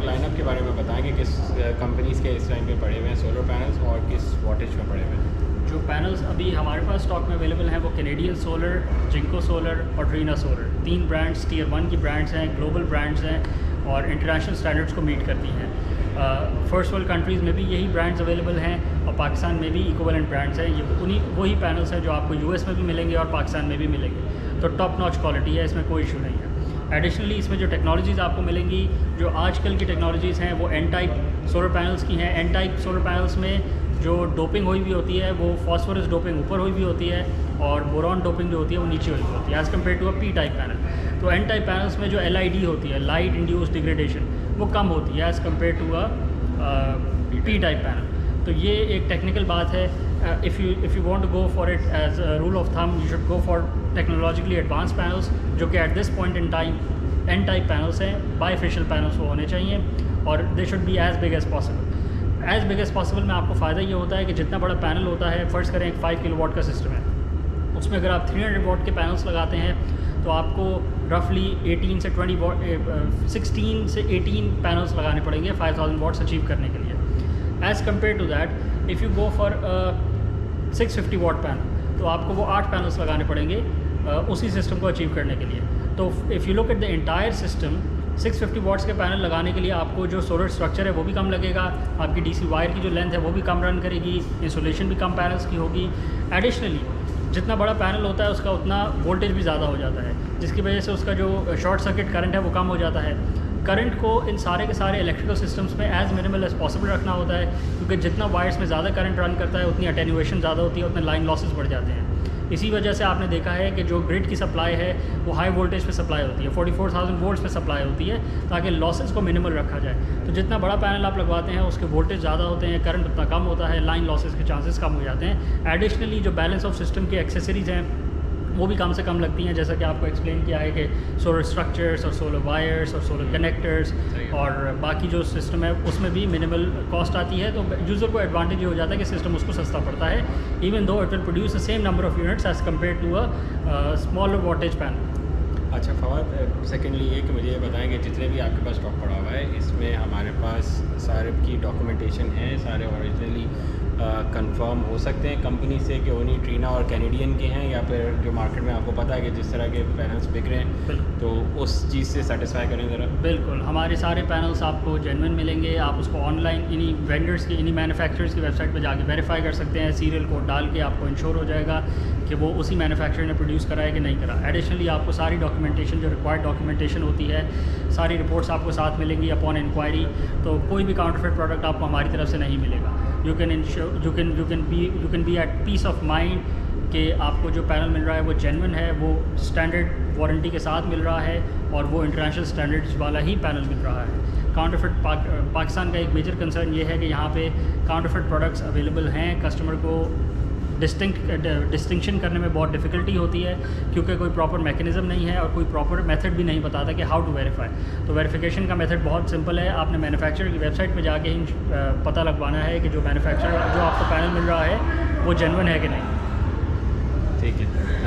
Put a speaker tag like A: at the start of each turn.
A: Lineup के बारे में बताएं कि किस कंपनीज़ के इस टाइम पे पड़े हुए हैं सोलर पैनल्स और किस वॉटेज में पड़े हुए हैं।
B: जो पैनल्स अभी हमारे पास स्टॉक में अवेलेबल हैं वो कैनेडियन सोलर, जिंको सोलर और ट्रीना सोलर, 3 ब्रांड्स टियर 1 की ब्रांड्स हैं, ग्लोबल ब्रांड्स हैं और इंटरनेशनल स्टैंडर्ड्स को मीट करती हैं। फर्स्ट वर्ल्ड कंट्रीज़ में भी यही ब्रांड्स अवेलेबल हैं और पाकिस्तान में भी इक्विवेलेंट ब्रांड्स हैं। ये वही पैनल्स हैं जो आपको यूएस में भी मिलेंगे और पाकिस्तान में भी मिलेंगे। तो टॉप नॉच क्वालिटी है, इसमें कोई इशू नहीं है। एडिशनली इसमें जो टेक्नोलॉजीज़ आपको मिलेंगी, जो आजकल की टेक्नोलॉजीज़ हैं वो एन टाइप सोलर पैनल्स की हैं। एन टाइप सोलर पैनल्स में जो डोपिंग हुई भी होती है वो फॉस्फोरस डोपिंग ऊपर हुई भी होती है और बोरॉन डोपिंग जो होती है वो नीचे हुई होती है as compare to a P type panel. तो एन टाइप पैनल्स में जो LID होती है, लाइट इंड्यूस डिग्रेडेशन, वो कम होती है as compare to a P type panel. तो ये एक टेक्निकल बात है। If you want to go for it as a rule of thumb, you should go for technologically advance panels जो कि at this point in time N type panels हैं, bifacial panels वो होने चाहिए और they should be as big as possible. As big as possible में आपको फ़ायदा ये होता है कि जितना बड़ा पैनल होता है, फ़र्ज़ करें एक 5 किलोवाट का सिस्टम है, उसमें अगर आप 300 वाट के पैनल्स लगाते हैं तो आपको रफली 18 से 20 वाट 16 से 18 पैनल्स लगाने पड़ेंगे 5000 वाट्स अचीव करने के लिए। As compare to that if you go for 650 watt panel तो आपको वो 8 पैनल्स लगाने पड़ेंगे उसी सिस्टम को अचीव करने के लिए। तो if you look at the entire system, 650 watts के पैनल लगाने के लिए आपको जो सोलर स्ट्रक्चर है वो भी कम लगेगा, आपकी DC वायर की जो लेंथ है वो भी कम रन करेगी, इंसुलेशन भी कम पैनल्स की होगी। एडिशनली जितना बड़ा पैनल होता है उसका उतना वोल्टेज भी ज़्यादा हो जाता है, जिसकी वजह से उसका जो शॉर्ट सर्किट करंट है वो कम हो जाता है। करंट को इन सारे के सारे इलेक्ट्रिकल सिस्टम्स में एज़ मिनिमल एज़ पॉसिबल रखना होता है, क्योंकि जितना वायर्स में ज़्यादा करंट रन करता है उतनी अटेन्यूएशन ज़्यादा होती है, उतने लाइन लॉसेस बढ़ जाते हैं। इसी वजह से आपने देखा है कि जो ग्रिड की सप्लाई है वो हाई वोल्टेज पे सप्लाई होती है, 44,000 वोल्ट्स पे सप्लाई होती है ताकि लॉसेस को मिनिमल रखा जाए। तो जितना बड़ा पैनल आप लगवाते हैं उसके वोल्टेज ज़्यादा होते हैं, करंट उतना कम होता है, लाइन लॉसेस के चांसेस कम हो जाते हैं। एडिशनली जो बैलेंस ऑफ सिस्टम की एक्सेसरीज़ हैं वो भी कम से कम लगती हैं, जैसा कि आपको एक्सप्लेन किया है कि सोलर स्ट्रक्चर्स और सोलर वायर्स और सोलर कनेक्टर्स और बाकी जो सिस्टम है उसमें भी मिनिमल कॉस्ट आती है। तो यूज़र को एडवांटेज ये हो जाता है कि सिस्टम उसको सस्ता पड़ता है, even though it will produce the same number of units as compare to a smaller wattage panel.
A: अच्छा फवाद, सेकेंडली ये कि मुझे ये बताएं कि जितने भी आपके पास स्टॉक पड़ा हुआ है इसमें हमारे पास सारे की डॉक्यूमेंटेशन है, सारे ओरिजिनली कंफर्म हो सकते हैं कंपनी से कि उन्हीं ट्रीना और कैनेडियन के हैं, या फिर जो मार्केट में आपको पता है कि जिस तरह के पैनल्स बिक रहे हैं तो उस चीज़ से सेटिस्फाई करें ज़रा।
B: बिल्कुल, हमारे सारे पैनल्स आपको जेन्युइन मिलेंगे। आप उसको ऑनलाइन इन्हीं वेंडर्स की, इन्हीं मैन्युफैक्चरर्स की वेबसाइट पर जाके वेरीफाई कर सकते हैं। सीरियल कोड डाल के आपको इंश्योर हो जाएगा कि वो उसी मैन्युफैक्चरर ने प्रोड्यूस करा है कि नहीं करा। एडिशनली आपको सारी डॉक्यूमेंटेशन जो रिक्वायर्ड डॉक्यूमेंटेशन होती है, सारी रिपोर्ट्स आपको साथ मिलेंगी अपॉन इंक्वायरी। तो कोई भी काउंटरफेट प्रोडक्ट आपको हमारी तरफ से नहीं मिलेगा। You can be at peace of mind कि आपको जो पैनल मिल रहा है वो जेन्युइन है, वो स्टैंडर्ड वारंटी के साथ मिल रहा है और वो इंटरनेशनल स्टैंडर्ड्स वाला ही पैनल मिल रहा है। काउंटरफेट पाकिस्तान का एक मेजर कंसर्न ये है कि यहाँ पे काउंटरफेट प्रोडक्ट्स अवेलेबल हैं, कस्टमर को डिस्टिंक्शन करने में बहुत डिफ़िकल्टी होती है क्योंकि कोई प्रॉपर मैकेनिज़्म नहीं है और कोई प्रॉपर मेथड भी नहीं बताता कि हाउ टू वेरीफाई। तो वेरिफिकेशन का मेथड बहुत सिंपल है, आपने मैन्युफैक्चरर की वेबसाइट पे जाके ही पता लगवाना है कि जो मैन्युफैक्चरर जो आपको पैनल मिल रहा है वो जेन्युइन है कि नहीं।
A: ठीक है, थैंक यू।